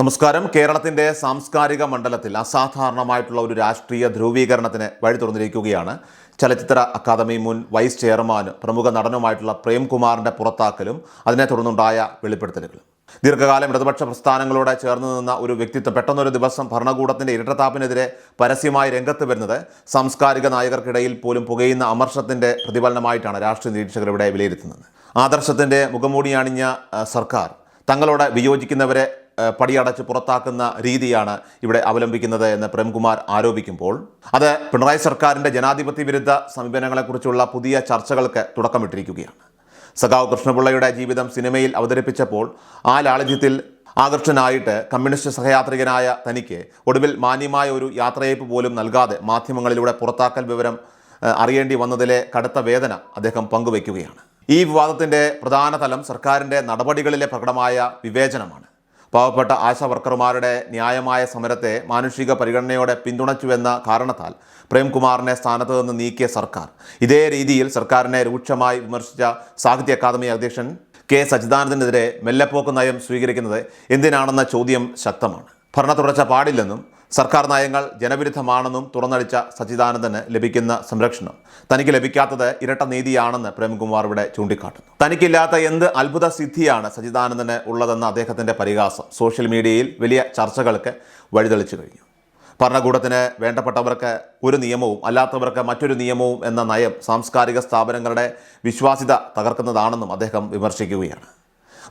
നമസ്കാരം. കേരളത്തിൻ്റെ സാംസ്കാരിക മണ്ഡലത്തിൽ അസാധാരണമായിട്ടുള്ള ഒരു രാഷ്ട്രീയ ധ്രുവീകരണത്തിന് വഴി തുറന്നിരിക്കുകയാണ്. ചലച്ചിത്ര അക്കാദമി മുൻ വൈസ് ചെയർമാനും പ്രമുഖ നടനുമായിട്ടുള്ള പ്രേംകുമാറിൻ്റെ പുറത്താക്കലും അതിനെ തുടർന്നുണ്ടായ വെളിപ്പെടുത്തലുകളും. ദീർഘകാലം ഇടതുപക്ഷ പ്രസ്ഥാനങ്ങളോട് ചേർന്ന് നിന്ന ഒരു വ്യക്തിത്വം പെട്ടെന്നൊരു ദിവസം ഭരണകൂടത്തിൻ്റെ ഇരട്ടത്താപ്പിനെതിരെ പരസ്യമായി രംഗത്ത് വരുന്നത് സാംസ്കാരിക നായകർക്കിടയിൽ പോലും പുകയുന്ന അമർഷത്തിൻ്റെ പ്രതിഫലനമായിട്ടാണ് രാഷ്ട്രീയ നിരീക്ഷകർ ഇവിടെ വിലയിരുത്തുന്നത്. ആദർശത്തിൻ്റെ മുഖംമൂടിയണിഞ്ഞ സർക്കാർ തങ്ങളോട് വിയോജിക്കുന്നവരെ പടിയടച്ച് പുറത്താക്കുന്ന രീതിയാണ് ഇവിടെ അവലംബിക്കുന്നത് എന്ന് പ്രേംകുമാർ ആരോപിക്കുമ്പോൾ അത് പിണറായി സർക്കാരിൻ്റെ ജനാധിപത്യ വിരുദ്ധ സമീപനങ്ങളെക്കുറിച്ചുള്ള പുതിയ ചർച്ചകൾക്ക് തുടക്കമിട്ടിരിക്കുകയാണ്. സഖാവ് കൃഷ്ണപിള്ളയുടെ ജീവിതം സിനിമയിൽ അവതരിപ്പിച്ചപ്പോൾ ആ ലാളിത്യത്തിൽ ആകർഷനായിട്ട് കമ്മ്യൂണിസ്റ്റ് സഹയാത്രികനായ തനിക്ക് ഒടുവിൽ മാന്യമായ ഒരു യാത്രയയപ്പ് പോലും നൽകാതെ മാധ്യമങ്ങളിലൂടെ പുറത്താക്കൽ വിവരം അറിയേണ്ടി വന്നതിലെ കടുത്ത വേദന അദ്ദേഹം പങ്കുവയ്ക്കുകയാണ്. ഈ വിവാദത്തിൻ്റെ പ്രധാന തലം സർക്കാരിൻ്റെ നടപടികളിലെ പ്രകടമായ വിവേചനമാണ്. പാവപ്പെട്ട ആശാ വർക്കർമാരുടെ ന്യായമായ സമരത്തെ മാനുഷിക പരിഗണനയോടെ പിന്തുണച്ചുവെന്ന കാരണത്താൽ പ്രേംകുമാറിനെ സ്ഥാനത്ത് നിന്ന് നീക്കിയ സർക്കാർ ഇതേ രീതിയിൽ സർക്കാരിനെ രൂക്ഷമായി വിമർശിച്ച സാഹിത്യ അക്കാദമി അധ്യക്ഷൻ കെ സച്ചിദാനന്ദനെതിരെ മെല്ലെപ്പോക്ക് നയം സ്വീകരിക്കുന്നത് എന്തിനാണെന്ന ചോദ്യം ശക്തമാണ്. ഭരണ തുടർച്ച പാടില്ലെന്നും സർക്കാർ നയങ്ങൾ ജനവിരുദ്ധമാണെന്നും തുറന്നടിച്ച സച്ചിദാനന്ദന് ലഭിക്കുന്ന സംരക്ഷണം തനിക്ക് ലഭിക്കാത്തത് ഇരട്ട നീതിയാണെന്ന് പ്രേംകുമാർ ഇവിടെ ചൂണ്ടിക്കാട്ടുന്നു. തനിക്കില്ലാത്ത എന്ത് അത്ഭുത സിദ്ധിയാണ് സച്ചിദാനന്ദന് ഉള്ളതെന്ന അദ്ദേഹത്തിൻ്റെ പരിഹാസം സോഷ്യൽ മീഡിയയിൽ വലിയ ചർച്ചകൾക്ക് വഴിതെളിച്ചു കഴിഞ്ഞു. ഭരണകൂടത്തിന് വേണ്ടപ്പെട്ടവർക്ക് ഒരു നിയമവും അല്ലാത്തവർക്ക് മറ്റൊരു നിയമവും എന്ന നയം സാംസ്കാരിക സ്ഥാപനങ്ങളുടെ വിശ്വാസ്യത തകർക്കുന്നതാണെന്നും അദ്ദേഹം വിമർശിക്കുകയാണ്.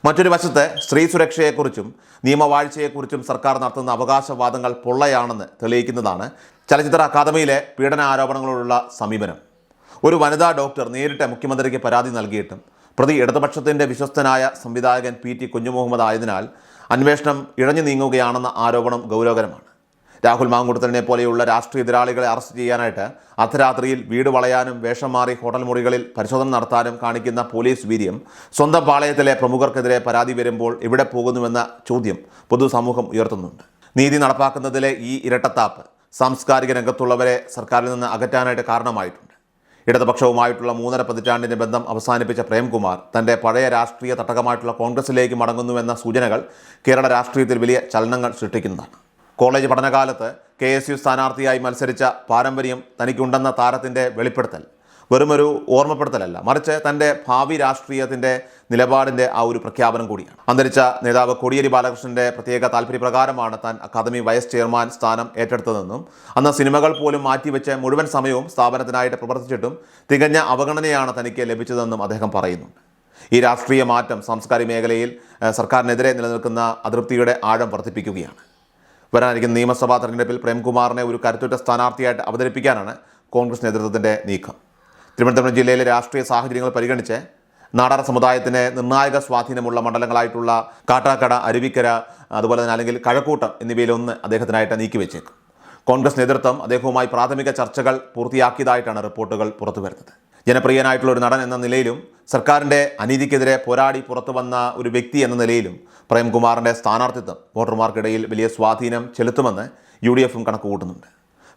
മറ്റൊരു വശത്ത് സ്ത്രീ സുരക്ഷയെക്കുറിച്ചും നിയമവാഴ്ചയെക്കുറിച്ചും സർക്കാർ നടത്തുന്ന അവകാശവാദങ്ങൾ പൊള്ളയാണെന്ന് തെളിയിക്കുന്നതാണ് ചലച്ചിത്ര അക്കാദമിയിലെ പീഡന ആരോപണങ്ങളോടുള്ള സമീപനം. ഒരു വനിതാ ഡോക്ടർ നേരിട്ട് മുഖ്യമന്ത്രിക്ക് പരാതി നൽകിയിട്ടും പ്രതി ഇടതുപക്ഷത്തിൻ്റെ വിശ്വസ്തനായ സംവിധായകൻ PT കുഞ്ഞുമുഹമ്മദ് ആയതിനാൽ അന്വേഷണം ഇഴഞ്ഞു നീങ്ങുകയാണെന്ന ആരോപണം ഗൗരവകരമാണ്. രാഹുൽ മാങ്കൂട്ടത്തിനെ പോലെയുള്ള രാഷ്ട്രീയ എതിരാളികളെ അറസ്റ്റ് ചെയ്യാനായിട്ട് അർദ്ധരാത്രിയിൽ വീട് വളയാനും വേഷം മാറി ഹോട്ടൽ മുറികളിൽ പരിശോധന നടത്താനും കാണിക്കുന്ന പോലീസ് വീര്യം സ്വന്തം പാളയത്തിലെ പ്രമുഖർക്കെതിരെ പരാതി വരുമ്പോൾ എവിടെ പോകുന്നുവെന്ന ചോദ്യം പൊതുസമൂഹം ഉയർത്തുന്നുണ്ട്. നീതി നടപ്പാക്കുന്നതിലെ ഈ ഇരട്ടത്താപ്പ് സാംസ്കാരിക രംഗത്തുള്ളവരെ സർക്കാരിൽ നിന്ന് അകറ്റാനായിട്ട് കാരണമായിട്ടുണ്ട്. ഇടതുപക്ഷവുമായിട്ടുള്ള 3.5 പതിറ്റാണ്ടിൻ്റെ ബന്ധം അവസാനിപ്പിച്ച പ്രേംകുമാർ തൻ്റെ പഴയ രാഷ്ട്രീയ തട്ടകമായിട്ടുള്ള കോൺഗ്രസിലേക്ക് മടങ്ങുന്നുവെന്ന സൂചനകൾ കേരള രാഷ്ട്രീയത്തിൽ വലിയ ചലനങ്ങൾ സൃഷ്ടിക്കുന്നതാണ്. കോളേജ് പഠനകാലത്ത് KSU സ്ഥാനാർത്ഥിയായി മത്സരിച്ച പാരമ്പര്യം തനിക്കുണ്ടെന്ന താരത്തിൻ്റെ വെളിപ്പെടുത്തൽ വെറുമൊരു ഓർമ്മപ്പെടുത്തലല്ല, മറിച്ച് തൻ്റെ ഭാവി രാഷ്ട്രീയത്തിൻ്റെ നിലപാടിൻ്റെ ആ ഒരു പ്രഖ്യാപനം കൂടിയാണ്. അന്തരിച്ച നേതാവ് കോടിയേരി ബാലകൃഷ്ണൻ്റെ പ്രത്യേക താല്പര്യപ്രകാരമാണ് താൻ അക്കാദമി വൈസ് ചെയർമാൻ സ്ഥാനം ഏറ്റെടുത്തതെന്നും അന്ന് സിനിമകൾ പോലും മാറ്റിവെച്ച് മുഴുവൻ സമയവും സ്ഥാപനത്തിനായിട്ട് പ്രവർത്തിച്ചിട്ടും തികഞ്ഞ അവഗണനയാണ് തനിക്ക് ലഭിച്ചതെന്നും അദ്ദേഹം പറയുന്നുണ്ട്. ഈ രാഷ്ട്രീയ മാറ്റം സാംസ്കാരിക മേഖലയിൽ സർക്കാരിനെതിരെ നിലനിൽക്കുന്ന അതൃപ്തിയുടെ ആഴം വർദ്ധിപ്പിക്കുകയാണ്. വരാനിരിക്കുന്ന നിയമസഭാ തെരഞ്ഞെടുപ്പിൽ പ്രേംകുമാറിനെ ഒരു കരുത്തുറ്റ സ്ഥാനാർത്ഥിയായിട്ട് അവതരിപ്പിക്കാനാണ് കോൺഗ്രസ് നേതൃത്വത്തിൻ്റെ നീക്കം. തിരുവനന്തപുരം ജില്ലയിലെ രാഷ്ട്രീയ സാഹചര്യങ്ങൾ പരിഗണിച്ച് നാടാർ സമുദായത്തിന് നിർണായക സ്വാധീനമുള്ള മണ്ഡലങ്ങളായിട്ടുള്ള കാട്ടാക്കട, അരുവിക്കര, അതുപോലെ തന്നെ അല്ലെങ്കിൽ കഴക്കൂട്ടം എന്നിവയിലൊന്ന് അദ്ദേഹത്തിനായിട്ട് നീക്കിവെച്ചേക്കും. കോൺഗ്രസ് നേതൃത്വം അദ്ദേഹവുമായി പ്രാഥമിക ചർച്ചകൾ പൂർത്തിയാക്കിയതായിട്ടാണ് റിപ്പോർട്ടുകൾ പുറത്തുവരുന്നത്. ജനപ്രിയനായിട്ടുള്ള ഒരു നടൻ എന്ന നിലയിലും സർക്കാരിൻ്റെ അനീതിക്കെതിരെ പോരാടി പുറത്തു വന്ന ഒരു വ്യക്തി എന്ന നിലയിലും പ്രേംകുമാറിൻ്റെ സ്ഥാനാർത്ഥിത്വം വോട്ടർമാർക്കിടയിൽ വലിയ സ്വാധീനം ചെലുത്തുമെന്ന് UDFും കണക്കുകൂട്ടുന്നുണ്ട്.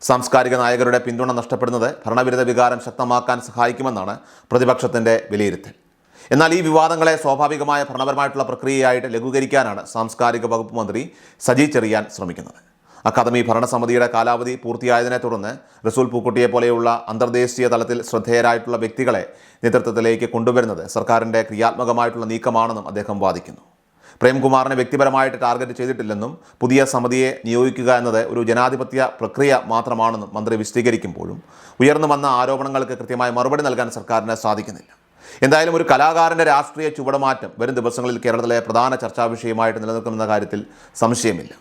സാംസ്കാരിക നായകരുടെ പിന്തുണ നഷ്ടപ്പെടുന്നത് ഭരണവിരുദ്ധ വികാരം ശക്തമാക്കാൻ സഹായിക്കുമെന്നാണ് പ്രതിപക്ഷത്തിൻ്റെ വിലയിരുത്തൽ. എന്നാൽ ഈ വിവാദങ്ങളെ സ്വാഭാവികമായ ഭരണപരമായിട്ടുള്ള പ്രക്രിയയായിട്ട് ലഘൂകരിക്കാനാണ് സാംസ്കാരിക വകുപ്പ് മന്ത്രി സജി ചെറിയാൻ ശ്രമിക്കുന്നത്. അക്കാദമി ഭരണസമിതിയുടെ കാലാവധി പൂർത്തിയായതിനെ തുടർന്ന് റസൂൽ പൂക്കുട്ടിയെ പോലെയുള്ള അന്തർദേശീയ തലത്തിൽ ശ്രദ്ധേയരായിട്ടുള്ള വ്യക്തികളെ നേതൃത്വത്തിലേക്ക് കൊണ്ടുവരുന്നത് സർക്കാരിൻ്റെ ക്രിയാത്മകമായിട്ടുള്ള നീക്കമാണെന്നും അദ്ദേഹം വാദിക്കുന്നു. പ്രേംകുമാറിനെ വ്യക്തിപരമായിട്ട് ടാർഗറ്റ് ചെയ്തിട്ടില്ലെന്നും പുതിയ സമിതിയെ നിയോഗിക്കുക എന്നത് ഒരു ജനാധിപത്യ പ്രക്രിയ മാത്രമാണെന്നും മന്ത്രി വിശദീകരിക്കുമ്പോഴും ഉയർന്നു വന്ന ആരോപണങ്ങൾക്ക് കൃത്യമായ മറുപടി നൽകാൻ സർക്കാരിന് സാധിക്കുന്നില്ല. എന്തായാലും ഒരു കലാകാരൻ്റെ രാഷ്ട്രീയ ചുവടുമാറ്റം വരും ദിവസങ്ങളിൽ കേരളത്തിലെ പ്രധാന ചർച്ചാ വിഷയമായിട്ട് നിലനിൽക്കുന്ന കാര്യത്തിൽ സംശയമില്ല.